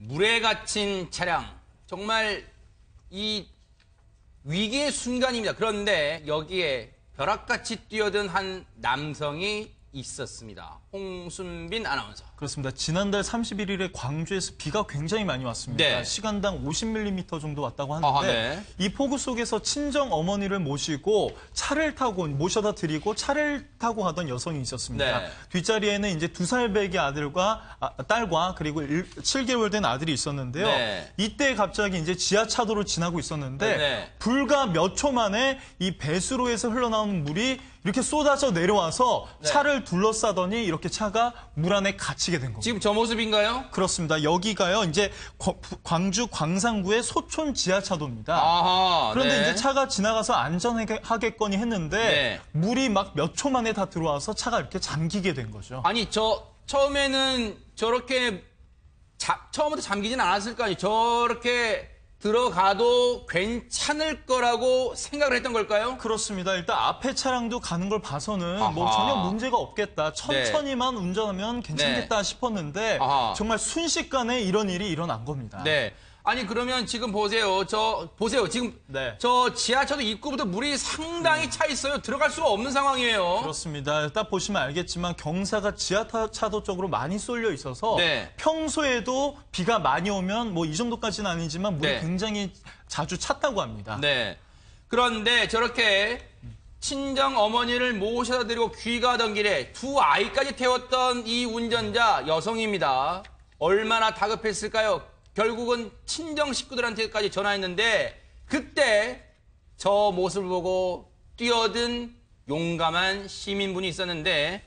물에 갇힌 차량. 정말 이 위기의 순간입니다. 그런데 여기에 벼락같이 뛰어든 한 남성이 있었습니다. 홍순빈 아나운서. 그렇습니다. 지난달 31일에 광주에서 비가 굉장히 많이 왔습니다. 네. 시간당 50mm 정도 왔다고 하는데 네. 이 폭우 속에서 친정 어머니를 모시고 차를 타고 모셔다 드리고 차를 타고 가던 여성이 있었습니다. 네. 뒷자리에는 이제 2살 배기 아들과 딸과 그리고 7개월 된 아들이 있었는데요. 네. 이때 갑자기 이제 지하차도로 지나고 있었는데 네. 불과 몇 초 만에 이 배수로에서 흘러나오는 물이 이렇게 쏟아져 내려와서 네. 차를 둘러싸더니 이렇게 차가 물 안에 갇히게 된 겁니다. 지금 저 모습인가요? 그렇습니다. 여기가요, 이제 광주 광산구의 소촌 지하차도입니다. 아하, 그런데 네. 이제 차가 지나가서 안전하겠거니 했는데 네. 물이 막 몇 초 만에 다 들어와서 차가 이렇게 잠기게 된 거죠. 아니, 처음에는 저렇게 처음부터 잠기진 않았을 거 아니에요. 저렇게 들어가도 괜찮을 거라고 생각을 했던 걸까요? 그렇습니다. 일단 앞에 차량도 가는 걸 봐서는 뭐 아하. 전혀 문제가 없겠다. 천천히만 운전하면 괜찮겠다 싶었는데 아하. 정말 순식간에 이런 일이 일어난 겁니다. 네. 아니, 그러면 지금 보세요. 보세요. 지금 네. 저 지하철도 입구부터 물이 상당히 차 있어요. 들어갈 수가 없는 상황이에요. 그렇습니다. 딱 보시면 알겠지만 경사가 지하차도 쪽으로 많이 쏠려 있어서 네. 평소에도 비가 많이 오면 뭐 이 정도까지는 아니지만 물이 네. 굉장히 자주 찼다고 합니다. 네. 그런데 저렇게 친정 어머니를 모셔다 드리고 귀가하던 길에 두 아이까지 태웠던 이 운전자 여성입니다. 얼마나 다급했을까요? 결국은 친정 식구들한테까지 전화했는데 그때 저 모습을 보고 뛰어든 용감한 시민분이 있었는데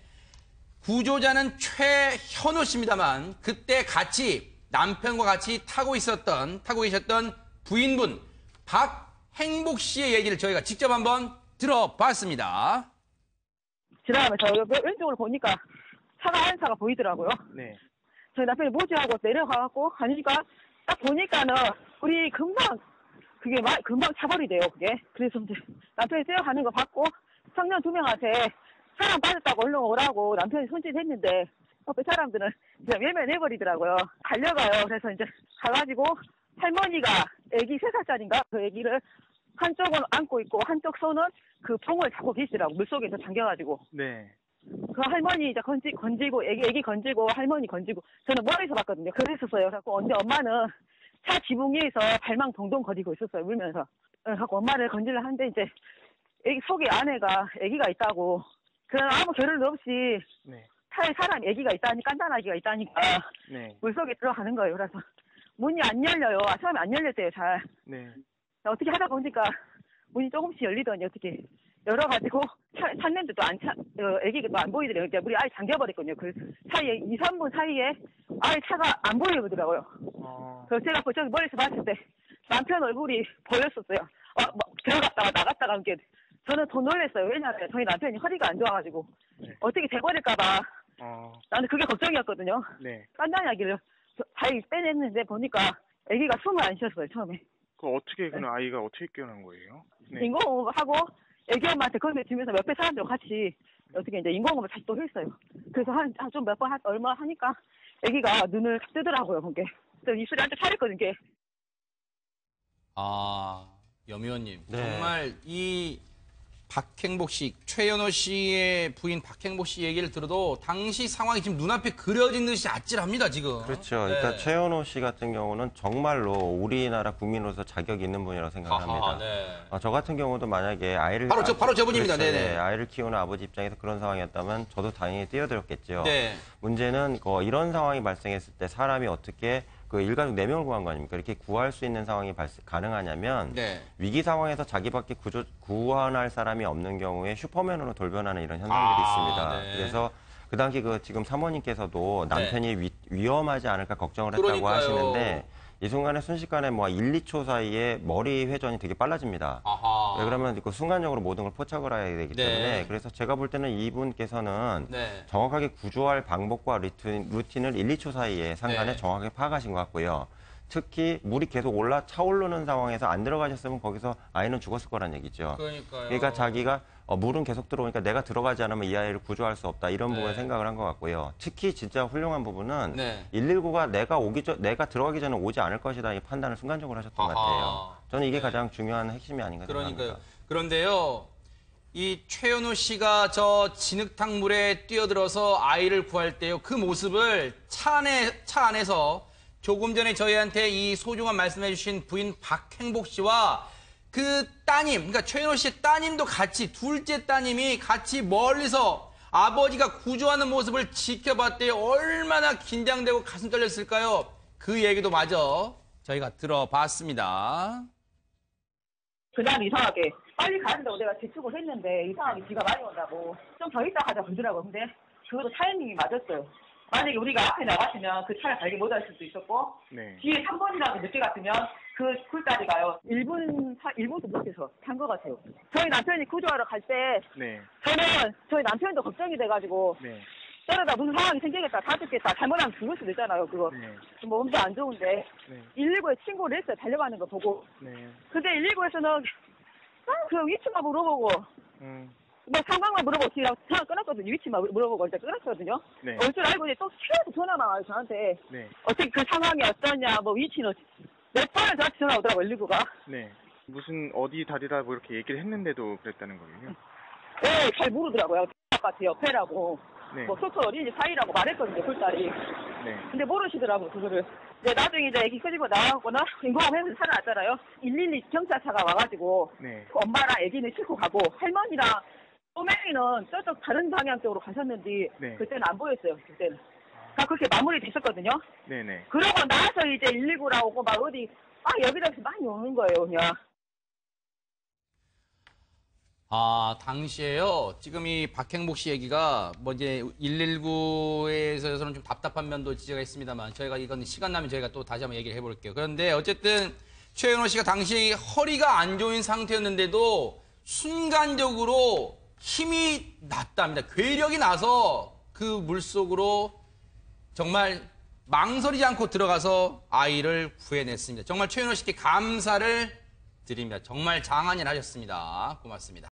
구조자는 최현우 씨입니다만 그때 같이 남편과 같이 타고 계셨던 부인분 박행복 씨의 얘기를 저희가 직접 한번 들어봤습니다. 지나가면서 왼쪽으로 보니까 차가 한 차가 보이더라고요. 네. 저희 남편이 모지하고 내려가갖고 가니까 딱 보니까는 우리 금방 차버리대요 그게. 그래서 이제 남편이 뛰어가는 거 봤고 청년 2명한테 사람 빠졌다고 얼른 오라고 남편이 손짓했는데 옆에 사람들은 이제 외면해버리더라고요. 달려가요. 그래서 이제 가가지고 할머니가 애기 3살짜리인가 그 애기를 한쪽은 안고 있고 한쪽 손은 그 봉을 잡고 계시더라고. 물속에서 잠겨가지고. 네. 그 할머니 이제 건지고 애기 건지고 할머니 건지고 저는 멀리서 봤거든요. 그랬었어요. 그래갖고 언제 엄마는 차 지붕 위에서 발망 동동 거리고 있었어요. 울면서. 그래갖고 엄마를 건지려 하는데 이제 애기 속에 아내가 애기가 있다고. 그런 아무 결론도 없이 네. 차에 사람 애기가 있다니까 깐단 아기가 있다니까 네. 물속에 들어가는 거예요. 그래서 문이 안 열려요. 처음에 안 열렸대요. 잘. 네. 어떻게 하다 보니까 문이 조금씩 열리더니 어떻게 열어가지고 찼는데도 애기가 또 안 보이더래요. 그러니까 물이 아예 잠겨버렸거든요. 그 사이에 2, 3분 사이에 아예 차가 안 보이더라고요. 그래서 제가 저기 멀리서 봤을 때 남편 얼굴이 보였었어요. 들어갔다가 나갔다가 이렇게 저는 더 놀랐어요. 왜냐하면 저희 남편이 허리가 안 좋아가지고 어떻게 돼버릴까봐 나는 그게 걱정이었거든요. 네. 깐단하기를 잘 빼냈는데 보니까 애기가 숨을 안 쉬었어요. 처음에. 어떻게 그는 아이가 어떻게 깨어난 거예요? 네. 인공호흡하고 애기 엄마한테 건네주면서 옆에 사람들과 같이 어떻게 이제 인공호흡을 다시 또 했어요. 그래서 좀 몇 번 얼마 하니까 애기가 눈을 뜨더라고요. 그게. 그래서 입술이 한쪽 차렸거든요. 염 의원님, 네. 정말 이 박행복 씨, 최현호 씨의 부인 박행복 씨 얘기를 들어도 당시 상황이 지금 눈앞에 그려진 듯이 아찔합니다, 지금. 그렇죠. 네. 일단 최현호 씨 같은 경우는 정말로 우리나라 국민으로서 자격이 있는 분이라고 생각합니다. 네. 저 같은 경우도 만약에 아이를 바로 저분입니다. 그렇죠. 네네. 네, 아이를 키우는 아버지 입장에서 그런 상황이었다면 저도 당연히 뛰어들었겠죠. 네. 문제는 이런 상황이 발생했을 때 사람이 어떻게 그 일가족 4명을 구한 거 아닙니까? 이렇게 구할 수 있는 상황이 가능하냐면 네. 위기 상황에서 자기밖에 구원할 사람이 없는 경우에 슈퍼맨으로 돌변하는 이런 현상들이 있습니다. 네. 그래서 그 당시 지금 사모님께서도 남편이 위험하지 않을까 걱정을 했다고 그러니까요. 하시는데 이 순간에 순식간에 1, 2초 사이에 머리 회전이 되게 빨라집니다. 아하. 왜 그러면 순간적으로 모든 걸 포착을 해야 되기 네. 때문에 그래서 제가 볼 때는 이분께서는 네. 정확하게 구조할 방법과 루틴을 1, 2초 사이에 상간에 네. 정확하게 파악하신 것 같고요. 특히 물이 계속 차오르는 상황에서 안 들어가셨으면 거기서 아이는 죽었을 거란 얘기죠. 그러니까요. 그러니까 자기가 물은 계속 들어오니까 내가 들어가지 않으면 이 아이를 구조할 수 없다. 이런 부분을 생각을 한 것 같고요. 특히 진짜 훌륭한 부분은 119가 내가 들어가기 전에 오지 않을 것이다. 이 판단을 순간적으로 하셨던 것 같아요. 저는 이게 가장 중요한 핵심이 아닌가 생각합니다. 그러니까요. 그런데요. 이 최현우 씨가 저 진흙탕 물에 뛰어들어서 아이를 구할 때요. 그 모습을 차 안에서 조금 전에 저희한테 이 소중한 말씀해 주신 부인 박행복 씨와 그 따님, 그러니까 최현우 씨의 따님도 같이, 둘째 따님이 같이 멀리서 아버지가 구조하는 모습을 지켜봤대요. 얼마나 긴장되고 가슴 떨렸을까요? 그 얘기도 마저 저희가 들어봤습니다. 그다음 이상하게 빨리 가는다고 내가 재촉을 했는데 이상하게 비가 많이 온다고 좀 더 있다 가자 그러더라고. 근데 그것도 타이밍이 맞았어요. 만약에 우리가 앞에 나갔으면 그 차를 발견 못할 수도 있었고 뒤에 3번이라도 늦게 갔으면 그 굴다리가요 1분도 못해서 탄 것 같아요. 저희 남편이 구조하러 갈 때 저는 저희 남편도 걱정이 돼가지고 저러다 무슨 상황이 생기겠다, 다 죽겠다, 잘못하면 죽을 수도 있잖아요. 그거 뭐 엄청 안 좋은데 119에 신고를 했어요. 달려가는 거 보고. 근데 119에서는 그 위치만 물어보고 뭐 상황만 물어보고 그냥 끊었거든요. 위치만 물어보고 일단 끊었거든요. 올 줄 알고 이제 또 계속 전화가 와요 저한테. 어떻게 그 상황이 어떠냐, 뭐 위치는 몇 번을 저한테 전화 오더라고 119가. 무슨 어디 다리라 뭐 이렇게 얘기를 했는데도 그랬다는 거예요? 네, 잘 모르더라고요. 아파트 옆에라고. 뭐 소터 어린이집 사이라고 말했거든요, 굴다리. 근데 모르시더라고요, 그거를. 근데 나중에 이제 애기 끄집어 나가거나 인공호흡해서 살아났잖아요. 112 경찰차가 와가지고 그 엄마랑 애기는 싣고 가고 할머니랑 꼬맹이는 저쪽 다른 방향 쪽으로 가셨는지 그때는 안 보였어요, 그때는. 그러니까 그렇게 마무리 됐었거든요. 그러고 나서 이제 119라 오고 막 어디 여기저기서 많이 오는 거예요, 그냥. 당시에요. 지금 이 박행복 씨 얘기가 뭐 이제 119에서는 좀 답답한 면도 지적가 있습니다만 저희가 이건 시간 나면 저희가 또 다시 한번 얘기를 해볼게요. 그런데 어쨌든 최현우 씨가 당시 허리가 안 좋은 상태였는데도 순간적으로 힘이 났답니다. 괴력이 나서 그 물속으로 정말 망설이지 않고 들어가서 아이를 구해냈습니다. 정말 최현우 씨께 감사를 드립니다. 정말 장한 일 하셨습니다. 고맙습니다.